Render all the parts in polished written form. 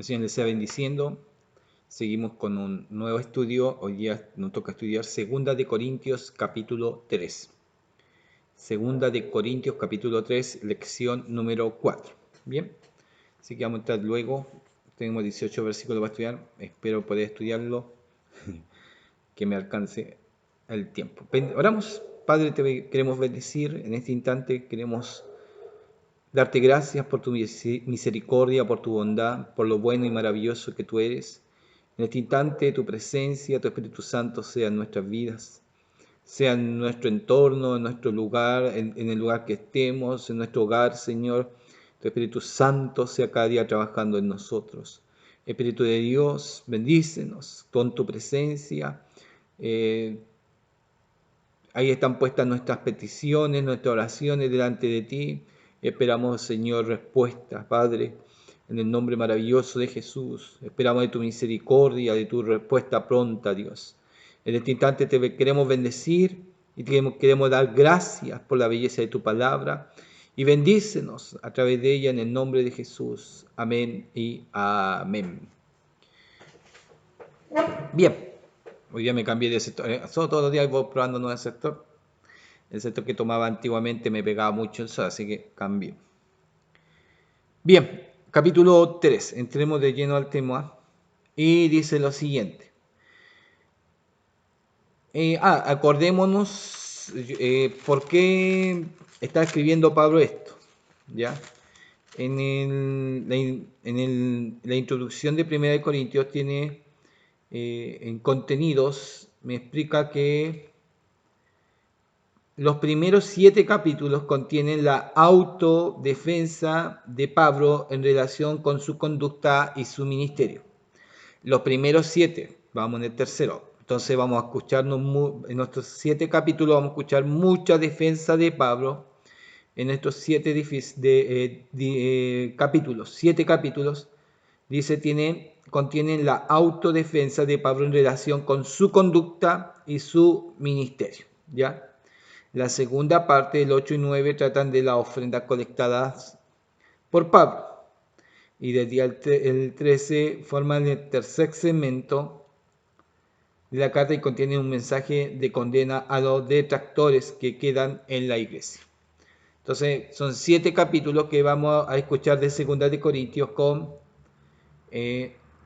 El Señor les sea bendiciendo. Seguimos con un nuevo estudio. Hoy día nos toca estudiar Segunda de Corintios capítulo 3. Segunda de Corintios capítulo 3, lección número 4. Bien, así que vamos a entrar luego. Tenemos 18 versículos para estudiar. Espero poder estudiarlo, que me alcance el tiempo. Oramos. Padre, te queremos bendecir en este instante. Queremos darte gracias por tu misericordia, por tu bondad, por lo bueno y maravilloso que tú eres. En este instante, tu presencia, tu Espíritu Santo sea en nuestras vidas, sea en nuestro entorno, en nuestro lugar, en el lugar que estemos, en nuestro hogar, Señor. Tu Espíritu Santo sea cada día trabajando en nosotros. Espíritu de Dios, bendícenos con tu presencia. Ahí están puestas nuestras peticiones, nuestras oraciones delante de ti. Esperamos, Señor, respuesta, Padre, en el nombre maravilloso de Jesús. Esperamos de tu misericordia, de tu respuesta pronta, Dios. En este instante te queremos bendecir y queremos dar gracias por la belleza de tu palabra. Y bendícenos a través de ella en el nombre de Jesús. Amén y amén. Bien. Hoy día me cambié de sector. Todos los días voy probando un nuevo sector. El sector que tomaba antiguamente me pegaba mucho el sol, así que cambié. Bien, capítulo 3. Entremos de lleno al tema. Y dice lo siguiente. Acordémonos por qué está escribiendo Pablo esto. ¿Ya? La introducción de 1 Corintios tiene en contenidos, me explica que los primeros 7 capítulos contienen la autodefensa de Pablo en relación con su conducta y su ministerio. Los primeros 7, vamos en el tercero. Entonces vamos a escucharnos, en nuestros 7 capítulos vamos a escuchar mucha defensa de Pablo. En estos 7 capítulos, 7 capítulos, dice, contienen la autodefensa de Pablo en relación con su conducta y su ministerio. ¿Ya? La segunda parte, el 8 y 9, tratan de las ofrendas colectadas por Pablo. Y desde el 13 forman el tercer segmento de la carta y contiene un mensaje de condena a los detractores que quedan en la iglesia. Entonces, son 7 capítulos que vamos a escuchar de Segunda de Corintios con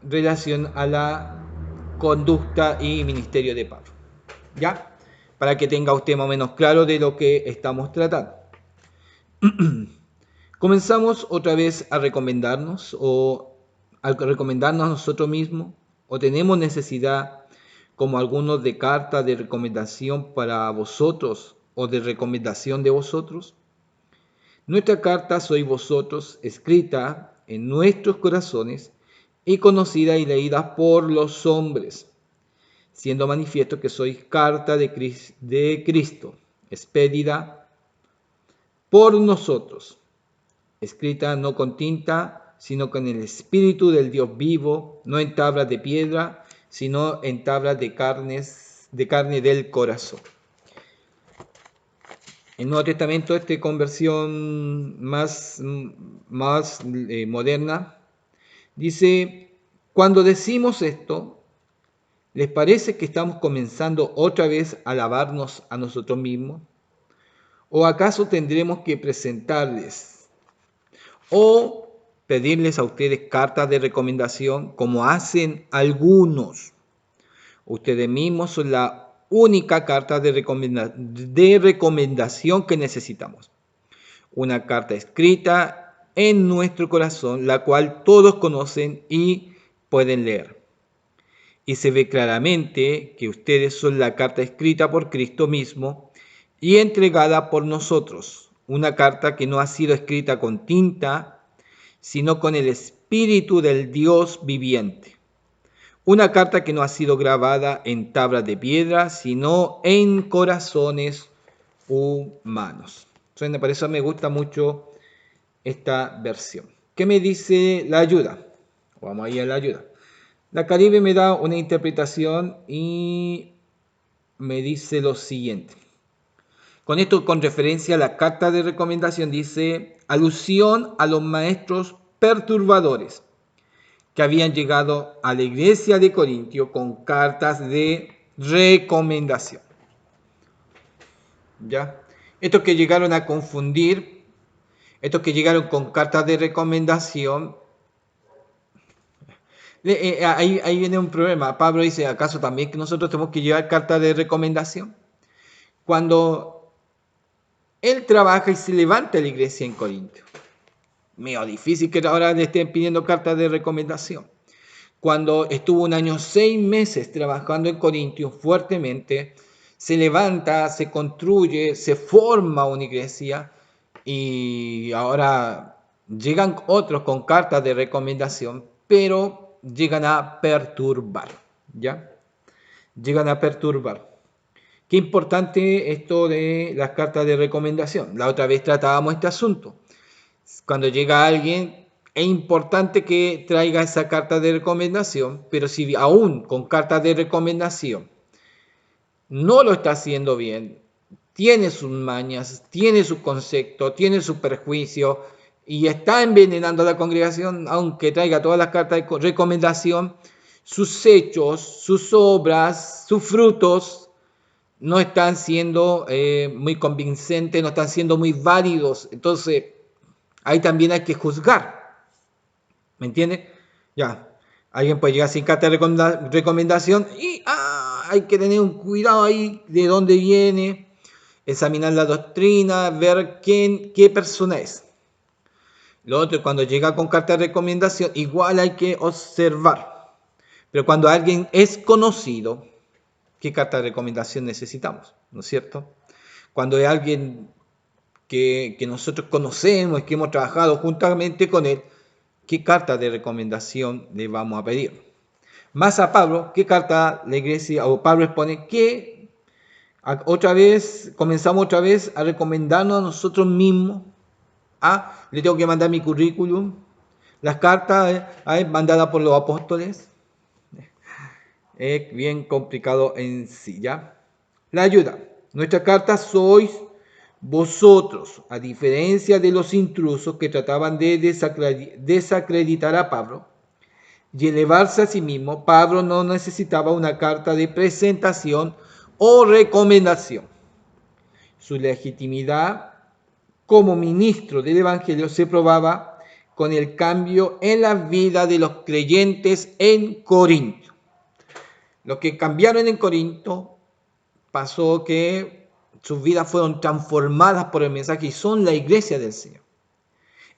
relación a la conducta y ministerio de Pablo. ¿Ya? Para que tenga usted más o menos claro de lo que estamos tratando. Comenzamos otra vez a recomendarnos a nosotros mismos, o tenemos necesidad, como algunos, de carta de recomendación para vosotros o de recomendación de vosotros. Nuestra carta sois vosotros, escrita en nuestros corazones y conocida y leída por los hombres, siendo manifiesto que sois carta de Cristo, expedida por nosotros, escrita no con tinta, sino con el Espíritu del Dios vivo, no en tablas de piedra, sino en tablas de carne del corazón. El Nuevo Testamento, conversión más moderna, dice: cuando decimos esto, ¿les parece que estamos comenzando otra vez a alabarnos a nosotros mismos? ¿O acaso tendremos que presentarles o pedirles a ustedes cartas de recomendación como hacen algunos? Ustedes mismos son la única carta de recomendación que necesitamos. Una carta escrita en nuestro corazón, la cual todos conocen y pueden leer. Y se ve claramente que ustedes son la carta escrita por Cristo mismo y entregada por nosotros. Una carta que no ha sido escrita con tinta, sino con el Espíritu del Dios viviente. Una carta que no ha sido grabada en tablas de piedra, sino en corazones humanos. Por eso me gusta mucho esta versión. ¿Qué me dice la ayuda? Vamos ahí a la ayuda. La Caribe me da una interpretación y me dice lo siguiente. Con esto, con referencia a la carta de recomendación, dice: alusión a los maestros perturbadores que habían llegado a la iglesia de Corintio con cartas de recomendación. ¿Ya? Estos que llegaron a confundir, estos que llegaron con cartas de recomendación, ahí viene un problema. Pablo dice, ¿acaso también que nosotros tenemos que llevar cartas de recomendación? Cuando él trabaja y se levanta la iglesia en Corinto, medio difícil que ahora le estén pidiendo cartas de recomendación. Cuando estuvo 1 año 6 meses trabajando en Corintio fuertemente, se levanta, se construye, se forma una iglesia y ahora llegan otros con cartas de recomendación, pero llegan a perturbar, ¿ya? Llegan a perturbar. Qué importante esto de las cartas de recomendación. La otra vez tratábamos este asunto. Cuando llega alguien, es importante que traiga esa carta de recomendación, pero si aún con carta de recomendación no lo está haciendo bien, tiene sus mañas, tiene su concepto, tiene su perjuicio y está envenenando a la congregación, aunque traiga todas las cartas de recomendación, sus hechos, sus obras, sus frutos no están siendo muy convincentes, no están siendo muy válidos. Entonces, ahí también hay que juzgar. ¿Me entiende? Ya. Alguien puede llegar sin carta de recomendación y hay que tener un cuidado ahí de dónde viene, examinar la doctrina, ver qué persona es. Lo otro, cuando llega con carta de recomendación, igual hay que observar. Pero cuando alguien es conocido, ¿qué carta de recomendación necesitamos? ¿No es cierto? Cuando hay alguien que nosotros conocemos, que hemos trabajado juntamente con él, ¿qué carta de recomendación le vamos a pedir? Más a Pablo, ¿qué carta la iglesia o Pablo expone que comenzamos otra vez a recomendarnos a nosotros mismos? Le tengo que mandar mi currículum, las cartas mandadas por los apóstoles. Es bien complicado en sí, ¿ya? La ayuda. Nuestra carta sois vosotros, a diferencia de los intrusos que trataban de desacreditar a Pablo y elevarse a sí mismo, Pablo no necesitaba una carta de presentación o recomendación. Su legitimidad como ministro del Evangelio se probaba con el cambio en la vida de los creyentes en Corinto. Los que cambiaron en Corinto pasó que sus vidas fueron transformadas por el mensaje y son la iglesia del Señor.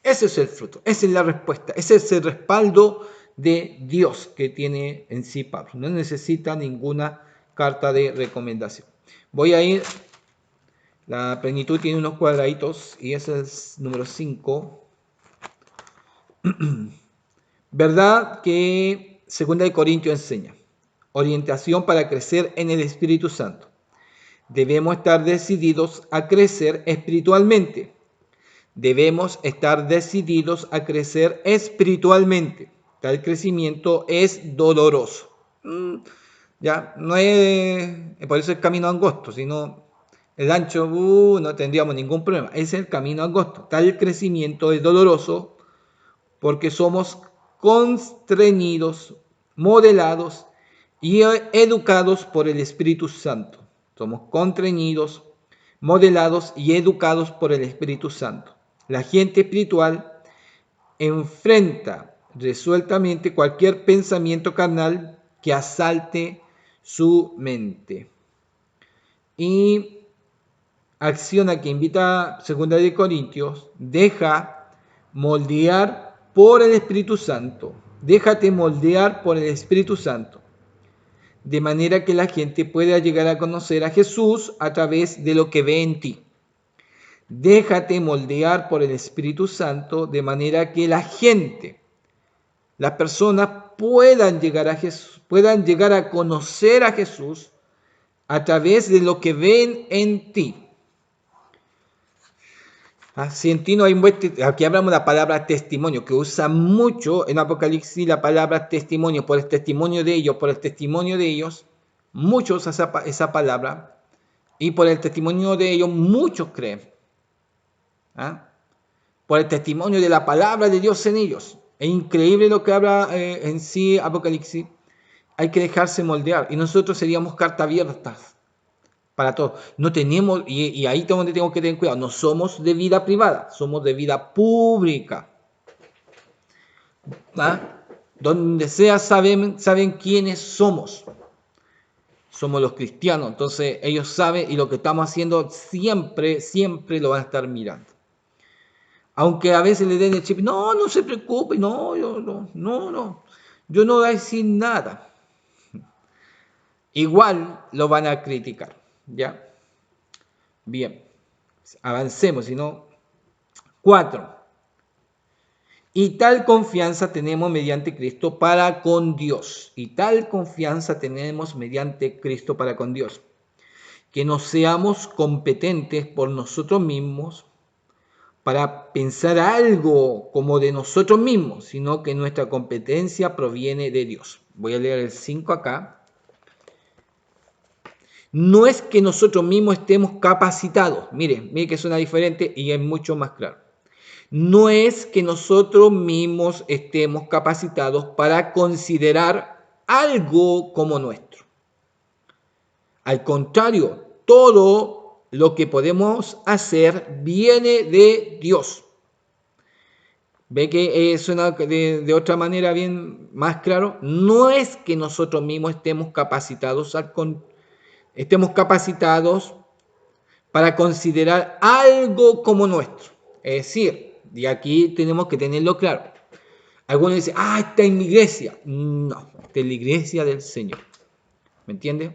Ese es el fruto, esa es la respuesta, ese es el respaldo de Dios que tiene en sí Pablo. No necesita ninguna carta de recomendación. Voy a ir, la plenitud tiene unos cuadraditos y ese es número 5. ¿Verdad que 2 Corintios enseña? Orientación para crecer en el Espíritu Santo. Debemos estar decididos a crecer espiritualmente. Debemos estar decididos a crecer espiritualmente. Tal crecimiento es doloroso. Ya, no es por eso el camino angosto, sino el ancho, no tendríamos ningún problema. Es el camino angosto. Tal crecimiento es doloroso porque somos constreñidos, modelados y educados por el Espíritu Santo. Somos constreñidos, modelados y educados por el Espíritu Santo. La gente espiritual enfrenta resueltamente cualquier pensamiento carnal que asalte su mente. Y acción que invita 2 Corintios, deja moldear por el Espíritu Santo. Déjate moldear por el Espíritu Santo, de manera que la gente pueda llegar a conocer a Jesús a través de lo que ve en ti. Déjate moldear por el Espíritu Santo, de manera que la gente, las personas puedan llegar a Jesús, puedan llegar a conocer a Jesús a través de lo que ven en ti. Si en ti no hay aquí hablamos de la palabra testimonio, que usa mucho en Apocalipsis la palabra testimonio, por el testimonio de ellos, muchos usan esa palabra, y por el testimonio de ellos muchos creen. Por el testimonio de la palabra de Dios en ellos. Es increíble lo que habla en sí Apocalipsis. Hay que dejarse moldear. Y nosotros seríamos carta abiertas para todo. No tenemos, y ahí es donde tenemos que tener cuidado. No somos de vida privada, somos de vida pública. ¿Ah? Donde sea saben quiénes somos. Somos los cristianos. Entonces ellos saben y lo que estamos haciendo siempre, siempre lo van a estar mirando. Aunque a veces le den el chip, no, no se preocupe, no, yo no voy a decir nada. Igual lo van a criticar, ¿ya? Bien, avancemos, si no. 4. Y tal confianza tenemos mediante Cristo para con Dios. Y tal confianza tenemos mediante Cristo para con Dios. Que no seamos competentes por nosotros mismos para pensar algo como de nosotros mismos, sino que nuestra competencia proviene de Dios. Voy a leer el 5 acá. No es que nosotros mismos estemos capacitados. Mire que suena diferente y es mucho más claro. No es que nosotros mismos estemos capacitados para considerar algo como nuestro. Al contrario, todo lo que podemos hacer viene de Dios. ¿Ve que suena de otra manera bien más claro? No es que nosotros mismos estemos capacitados para considerar algo como nuestro. Es decir, y aquí tenemos que tenerlo claro. Algunos dicen, esta es mi iglesia. No, esta es la iglesia del Señor. ¿Me entiende?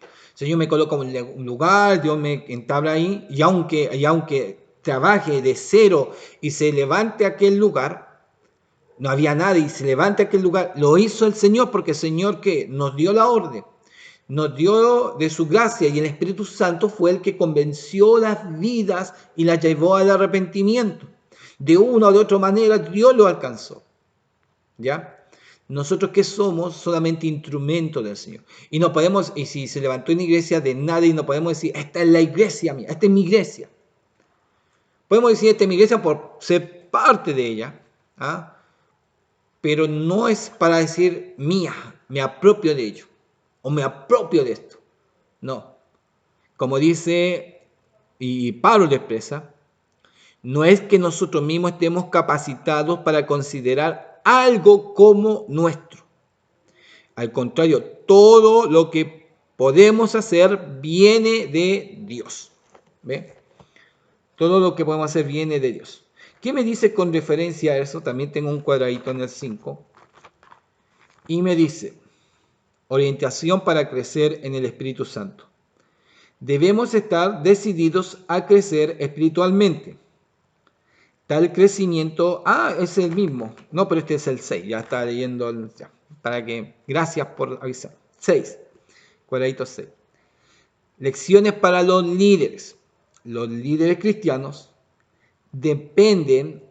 El Señor me coloca en un lugar, Dios me entabla ahí, y aunque trabaje de cero y se levante aquel lugar, no había nadie y se levante aquel lugar, lo hizo el Señor porque el Señor que nos dio la orden, nos dio de su gracia y el Espíritu Santo fue el que convenció las vidas y las llevó al arrepentimiento. De una o de otra manera Dios lo alcanzó. ¿Ya? Nosotros que somos solamente instrumentos del Señor. Y no podemos, y si se levantó una iglesia de nadie, no podemos decir, esta es la iglesia mía, esta es mi iglesia. Podemos decir, esta es mi iglesia por ser parte de ella, ¿ah? Pero no es para decir mía, me apropio de ello, o me apropio de esto. No. Como dice, y Pablo lo expresa, no es que nosotros mismos estemos capacitados para considerar algo como nuestro. Al contrario, todo lo que podemos hacer viene de Dios. ¿Ve? Todo lo que podemos hacer viene de Dios. ¿Qué me dice con referencia a eso? También tengo un cuadradito en el 5. Y me dice, orientación para crecer en el Espíritu Santo. Debemos estar decididos a crecer espiritualmente. Tal crecimiento, es el mismo. No, pero este es el 6, ya está leyendo, ya, para que, gracias por avisar. 6, cuadradito 6. Lecciones para los líderes. Los líderes cristianos dependen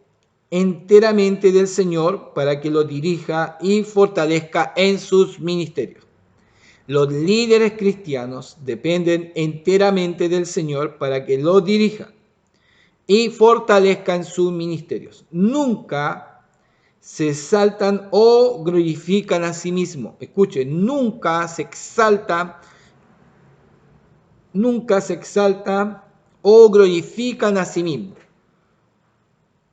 enteramente del Señor para que los dirija y fortalezca en sus ministerios. Los líderes cristianos dependen enteramente del Señor para que los dirija y fortalezcan sus ministerios. Nunca se exaltan o glorifican a sí mismos. Escuchen, nunca se exalta o glorifican a sí mismos.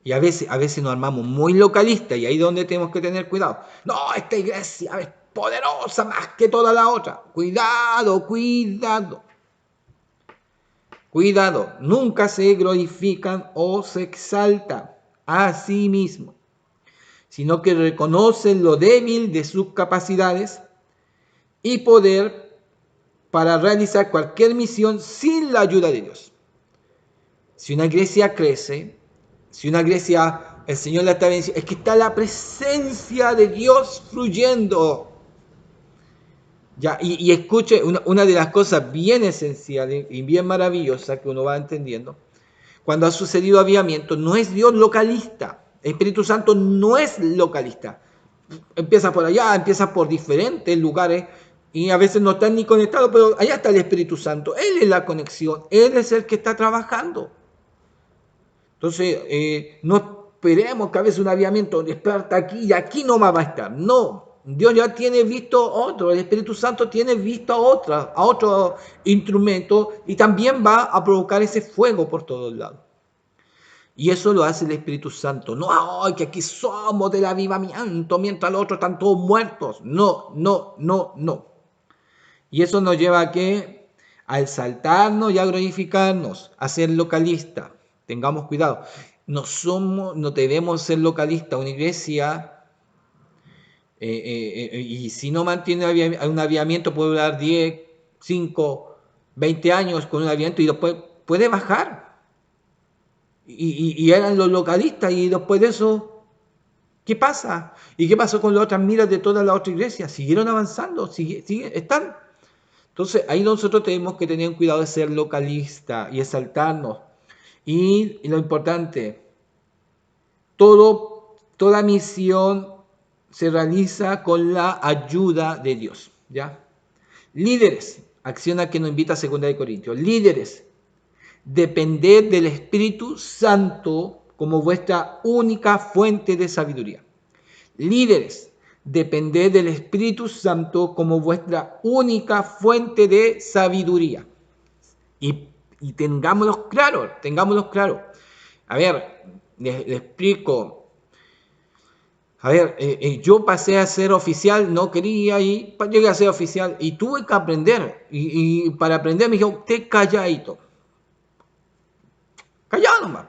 Y a veces nos armamos muy localistas y ahí es donde tenemos que tener cuidado. No, esta iglesia es poderosa más que toda la otra. Cuidado, cuidado. Cuidado, nunca se glorifican o se exaltan a sí mismos, sino que reconocen lo débil de sus capacidades y poder para realizar cualquier misión sin la ayuda de Dios. Si una iglesia crece, si una iglesia, el Señor la está bendiciendo, es que está la presencia de Dios fluyendo. Ya, y escuche, una de las cosas bien esenciales y bien maravillosas que uno va entendiendo, cuando ha sucedido avivamiento, no es Dios localista. El Espíritu Santo no es localista. Empieza por allá, empieza por diferentes lugares y a veces no están ni conectados, pero allá está el Espíritu Santo. Él es la conexión, Él es el que está trabajando. Entonces, no esperemos que a veces un avivamiento despierta aquí y aquí no va a estar. No, Dios ya tiene visto otro, el Espíritu Santo tiene visto a otro instrumento y también va a provocar ese fuego por todos lados. Y eso lo hace el Espíritu Santo. No, ay, que aquí somos del avivamiento mientras los otros están todos muertos. No, no, no, no. Y eso nos lleva a que a exaltarnos y a glorificarnos, a ser localistas. Tengamos cuidado. No debemos ser localistas. Una iglesia, y si no mantiene un avivamiento, puede durar 10, 5, 20 años con un avivamiento y después puede bajar. Y eran los localistas y después de eso, ¿qué pasa? ¿Y qué pasó con las otras miras de todas las otras iglesias? ¿Siguieron avanzando? ¿Están? Entonces ahí nosotros tenemos que tener cuidado de ser localistas y exaltarnos. Y lo importante, toda misión se realiza con la ayuda de Dios, ¿ya? Líderes, acción a que nos invita a 2 de Corintios. Líderes, depended del Espíritu Santo como vuestra única fuente de sabiduría. Líderes, depended del Espíritu Santo como vuestra única fuente de sabiduría. Y tengámoslo claro, tengámoslo claro. A ver, les explico. A ver, yo pasé a ser oficial, no quería y llegué a ser oficial y tuve que aprender. Y para aprender me dijo, te calladito. Callado nomás.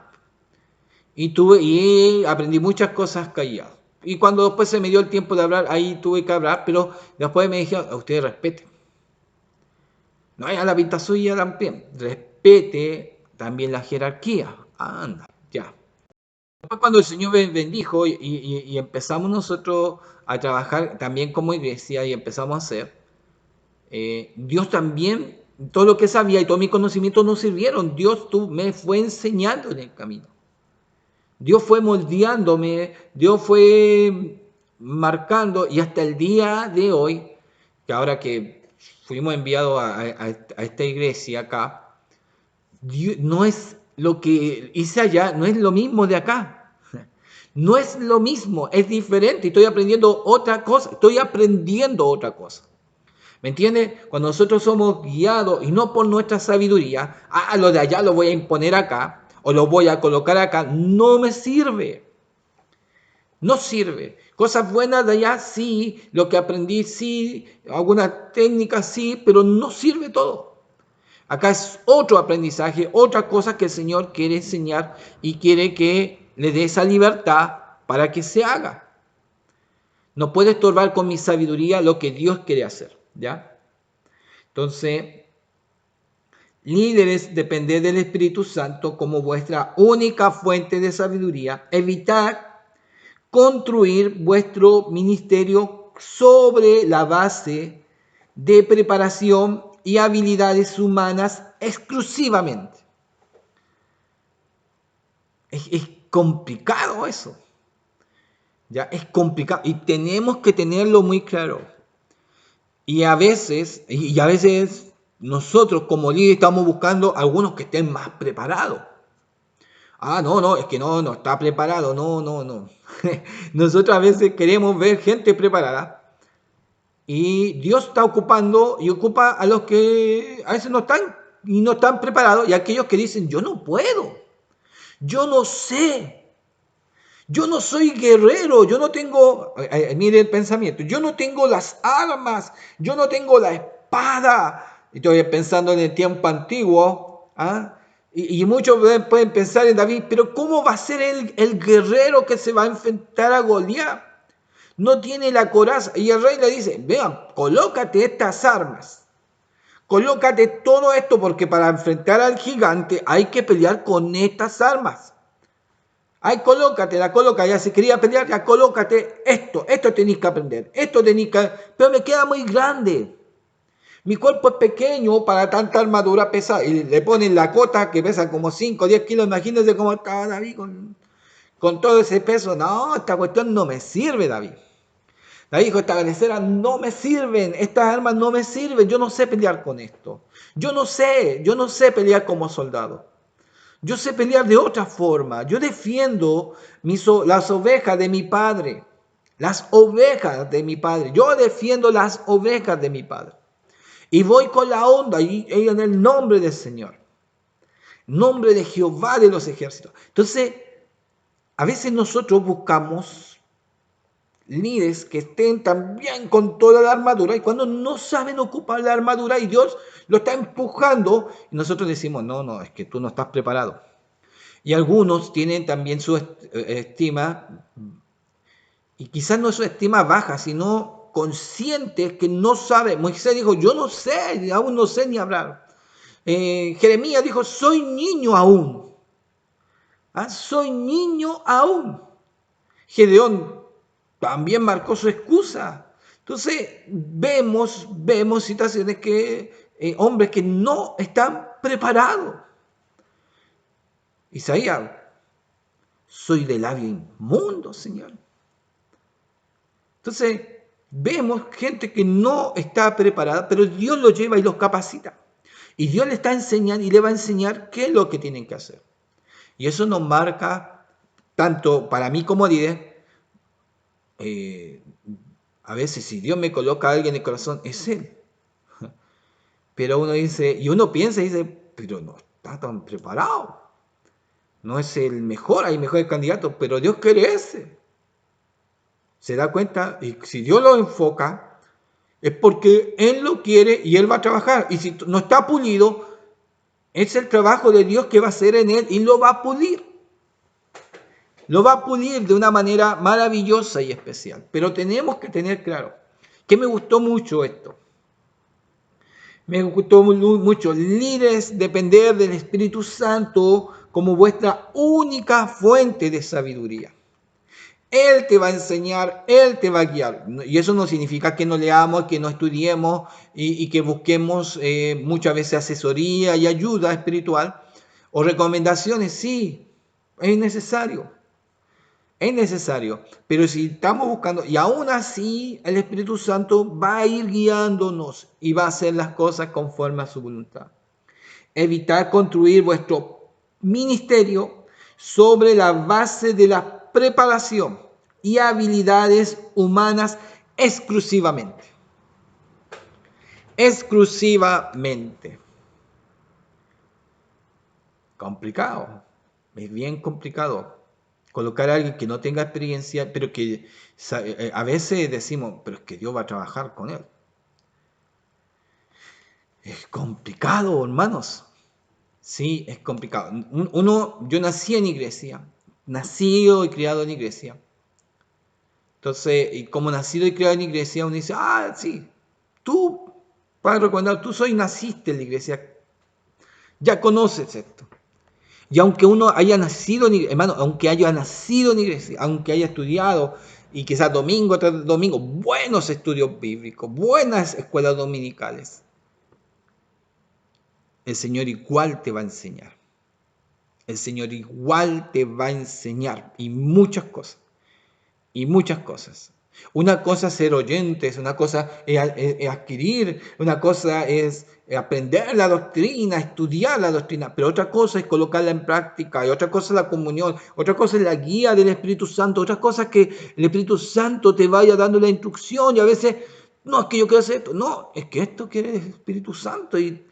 Y aprendí muchas cosas callado. Y cuando después se me dio el tiempo de hablar, ahí tuve que hablar, pero después me dijeron, a usted respete. No hay a la pinta suya también. Respete también la jerarquía. Anda, ya. Después cuando el Señor me bendijo y empezamos nosotros a trabajar también como iglesia y empezamos a hacer, Dios también, todo lo que sabía y todo mi conocimiento nos sirvieron. Dios me fue enseñando en el camino. Dios fue moldeándome, Dios fue marcando y hasta el día de hoy, que ahora que fuimos enviados a esta iglesia acá, no es lo que hice allá, no es lo mismo de acá. No es lo mismo, es diferente. Estoy aprendiendo otra cosa, ¿Me entiendes? Cuando nosotros somos guiados y no por nuestra sabiduría, lo de allá lo voy a imponer acá o lo voy a colocar acá, no me sirve. No sirve. Cosas buenas de allá sí, lo que aprendí sí, algunas técnicas sí, pero no sirve todo. Acá es otro aprendizaje, otra cosa que el Señor quiere enseñar y quiere que le dé esa libertad para que se haga. No puede estorbar con mi sabiduría lo que Dios quiere hacer, ¿ya? Entonces, líderes, depended del Espíritu Santo como vuestra única fuente de sabiduría. Evitad construir vuestro ministerio sobre la base de preparación y habilidades humanas exclusivamente. Es complicado eso. Ya es complicado y tenemos que tenerlo muy claro. Y a veces nosotros como líderes estamos buscando algunos que estén más preparados. No, es que no está preparado, no. Nosotros a veces queremos ver gente preparada y Dios está ocupando y ocupa a los que a veces no están preparados y a aquellos que dicen, yo no puedo, yo no sé, yo no soy guerrero, yo no tengo, mire el pensamiento, yo no tengo las armas, yo no tengo la espada. Estoy pensando en el tiempo antiguo, y muchos pueden pensar en David, pero ¿cómo va a ser el guerrero que se va a enfrentar a Goliat? No tiene la coraza. Y el rey le dice, vean, colócate estas armas. Colócate todo esto porque para enfrentar al gigante hay que pelear con estas armas. Colócate, ya si quería pelear, ya colócate esto tenéis que aprender, pero me queda muy grande. Mi cuerpo es pequeño para tanta armadura pesada. Y le ponen la cota que pesa como 5 o 10 kilos. Imagínense cómo estaba David con todo ese peso. No, esta cuestión no me sirve, David. David dijo, estas galeceras no me sirven. Estas armas no me sirven. Yo no sé pelear con esto. Yo no sé pelear como soldado. Yo sé pelear de otra forma. Yo defiendo las ovejas de mi padre. Las ovejas de mi padre. Yo defiendo las ovejas de mi padre. Y voy con la onda y en el nombre del Señor. Nombre de Jehová de los ejércitos. Entonces, a veces nosotros buscamos líderes que estén también con toda la armadura y cuando no saben ocupar la armadura y Dios lo está empujando, y nosotros decimos, no, es que tú no estás preparado. Y algunos tienen también su estima, y quizás no es su estima baja, sino conscientes que no sabe. Moisés dijo, yo no sé, aún no sé ni hablar. Jeremías dijo, soy niño aún. Soy niño aún. Gedeón también marcó su excusa. Entonces vemos situaciones que hombres que no están preparados. Isaías, soy de labio inmundo, Señor. Entonces vemos gente que no está preparada, pero Dios los lleva y los capacita. Y Dios le está enseñando y le va a enseñar qué es lo que tienen que hacer. Y eso nos marca, tanto para mí como líder, a veces si Dios me coloca a alguien en el corazón, es Él. Pero uno dice, y uno piensa y dice, pero no está tan preparado. No es el mejor, hay mejores candidatos, pero Dios quiere ese. Se da cuenta, y si Dios lo enfoca, es porque Él lo quiere y Él va a trabajar. Y si no está pulido, es el trabajo de Dios que va a hacer en Él y lo va a pulir. Lo va a pulir de una manera maravillosa y especial. Pero tenemos que tener claro que me gustó mucho esto. Me gustó mucho. Líderes, depender del Espíritu Santo como vuestra única fuente de sabiduría. Él te va a enseñar, Él te va a guiar. Y eso no significa que no leamos, que no estudiemos y que busquemos muchas veces asesoría y ayuda espiritual o recomendaciones. Sí, es necesario. Es necesario, pero si estamos buscando, y aún así el Espíritu Santo va a ir guiándonos y va a hacer las cosas conforme a su voluntad. Evitar construir vuestro ministerio sobre la base de la preparación y habilidades humanas exclusivamente. Exclusivamente. Complicado, es bien complicado. Colocar a alguien que no tenga experiencia, pero que a veces decimos, pero es que Dios va a trabajar con él. Es complicado, hermanos. Sí, es complicado. Yo nací en iglesia, nacido y criado en iglesia. Entonces, y como nacido y criado en iglesia, uno dice, sí, tú, Padre, cuando tú naciste en la iglesia, ya conoces esto. Y aunque uno haya nacido, hermano, aunque haya nacido en iglesia, aunque haya estudiado, y quizás domingo tras domingo, buenos estudios bíblicos, buenas escuelas dominicales, el Señor igual te va a enseñar. El Señor igual te va a enseñar, y muchas cosas. Y muchas cosas. Una cosa es ser oyentes, una cosa es adquirir, una cosa es aprender la doctrina, estudiar la doctrina, pero otra cosa es colocarla en práctica, y otra cosa es la comunión, otra cosa es la guía del Espíritu Santo, otra cosa es que el Espíritu Santo te vaya dando la instrucción y a veces, no, es que yo quiero hacer esto, no, es que esto quiere el Espíritu Santo y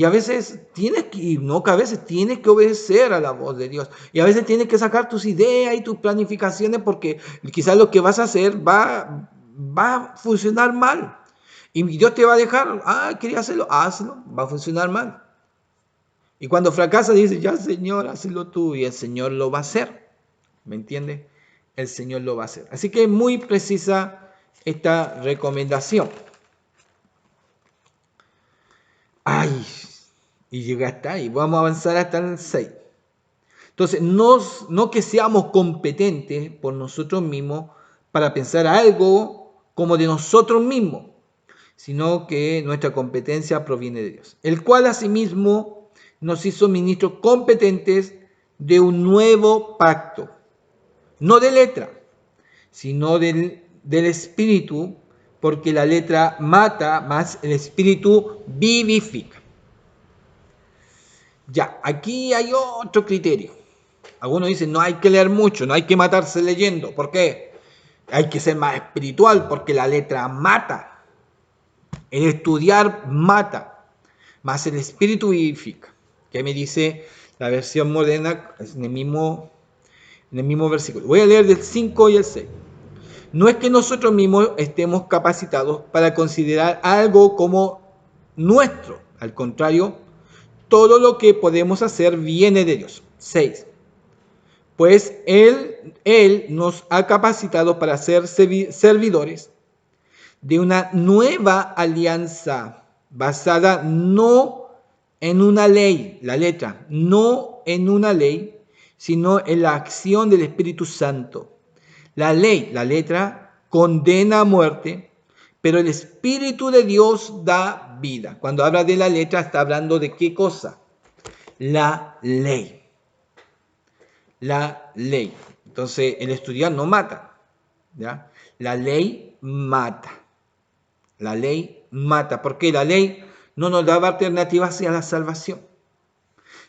a veces que a veces tienes que obedecer a la voz de Dios. Y a veces tienes que sacar tus ideas y tus planificaciones porque quizás lo que vas a hacer va a funcionar mal. Y Dios te va a dejar, quería hacerlo, hazlo, va a funcionar mal. Y cuando fracasa dice, ya Señor, hazlo tú. Y el Señor lo va a hacer. ¿Me entiendes? El Señor lo va a hacer. Así que es muy precisa esta recomendación. Y llega hasta ahí. Vamos a avanzar hasta el 6. Entonces, no que seamos competentes por nosotros mismos para pensar algo como de nosotros mismos, sino que nuestra competencia proviene de Dios, el cual asimismo nos hizo ministros competentes de un nuevo pacto, no de letra, sino del Espíritu, porque la letra mata, más el Espíritu vivifica. Ya, aquí hay otro criterio. Algunos dicen, no hay que leer mucho, no hay que matarse leyendo. ¿Por qué? Hay que ser más espiritual porque la letra mata. El estudiar mata, más el espíritu vivifica. ¿Qué me dice la versión moderna en el mismo versículo? Voy a leer del 5 y el 6. No es que nosotros mismos estemos capacitados para considerar algo como nuestro. Al contrario, todo lo que podemos hacer viene de Dios. 6. Pues Él nos ha capacitado para ser servidores de una nueva alianza basada no en una ley, la letra, no en una ley, sino en la acción del Espíritu Santo. La ley, la letra, condena a muerte, pero el Espíritu de Dios da vida. Cuando habla de la letra, está hablando de qué cosa? La ley. La ley. Entonces, el estudiar no mata, ¿ya? La ley mata. La ley mata, porque la ley no nos daba alternativas hacia la salvación.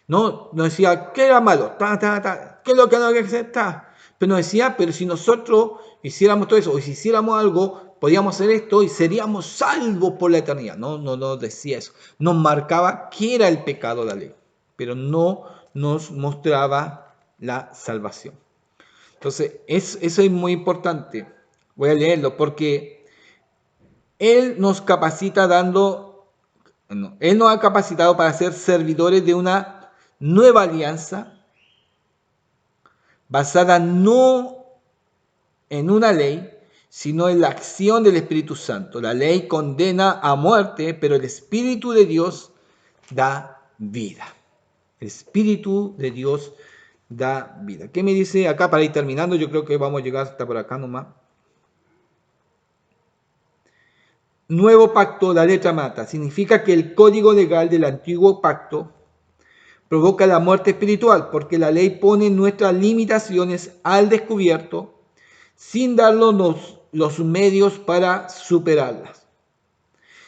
No, nos decía, ¿qué era malo? ¿Qué es lo que no hay que hacer? Pero nos decía, pero si nosotros hiciéramos todo eso, o si hiciéramos algo, podíamos hacer esto y seríamos salvos por la eternidad. No, no nos decía eso. Nos marcaba qué era el pecado de la ley, pero no nos mostraba la salvación. Entonces, eso es muy importante. Voy a leerlo porque Él nos capacita Él nos ha capacitado para ser servidores de una nueva alianza basada no en una ley, sino en la acción del Espíritu Santo. La ley condena a muerte, pero el Espíritu de Dios da vida. El Espíritu de Dios da vida. ¿Qué me dice acá para ir terminando? Yo creo que vamos a llegar hasta por acá nomás. Nuevo pacto, la letra mata. Significa que el código legal del antiguo pacto provoca la muerte espiritual, porque la ley pone nuestras limitaciones al descubierto sin darnos los medios para superarlas.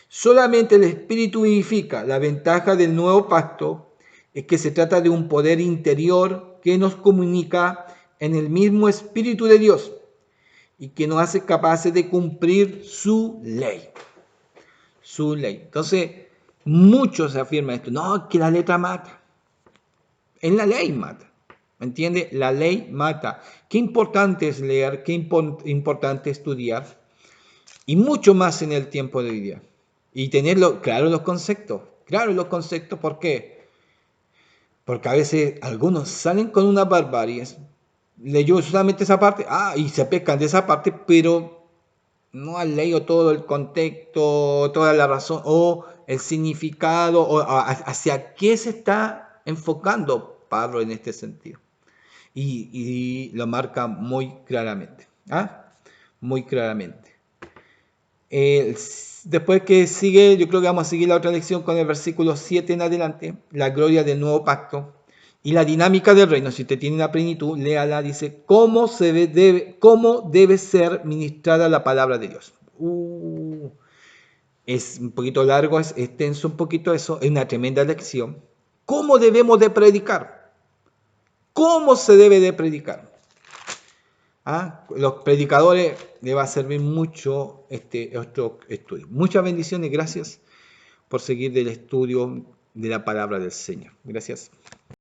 Solamente el Espíritu vivifica. La ventaja del nuevo pacto es que se trata de un poder interior que nos comunica en el mismo Espíritu de Dios y que nos hace capaces de cumplir su ley. Su ley. Entonces, muchos afirman esto. No, que la letra mata. En la ley mata. ¿Me entiende? La ley mata. Qué importante es leer, qué importante estudiar. Y mucho más en el tiempo de hoy día. Y tenerlo claro los conceptos. Claro los conceptos, ¿por qué? Porque a veces algunos salen con unas barbaries. Leyó solamente esa parte, y se pescan de esa parte, pero no han leído todo el contexto, toda la razón, o el significado, o hacia qué se está enfocando Pablo en este sentido. Y lo marca muy claramente. Muy claramente. Después que sigue, yo creo que vamos a seguir la otra lección con el versículo 7 en adelante, la gloria del nuevo pacto y la dinámica del reino. Si usted tiene la plenitud, léala, dice, cómo debe ser ministrada la palabra de Dios. Es un poquito largo, es extenso un poquito eso, es una tremenda lección. ¿Cómo debemos de predicar? ¿Cómo se debe de predicar? Los predicadores les va a servir mucho otro estudio. Muchas bendiciones, gracias por seguir del estudio de la palabra del Señor. Gracias.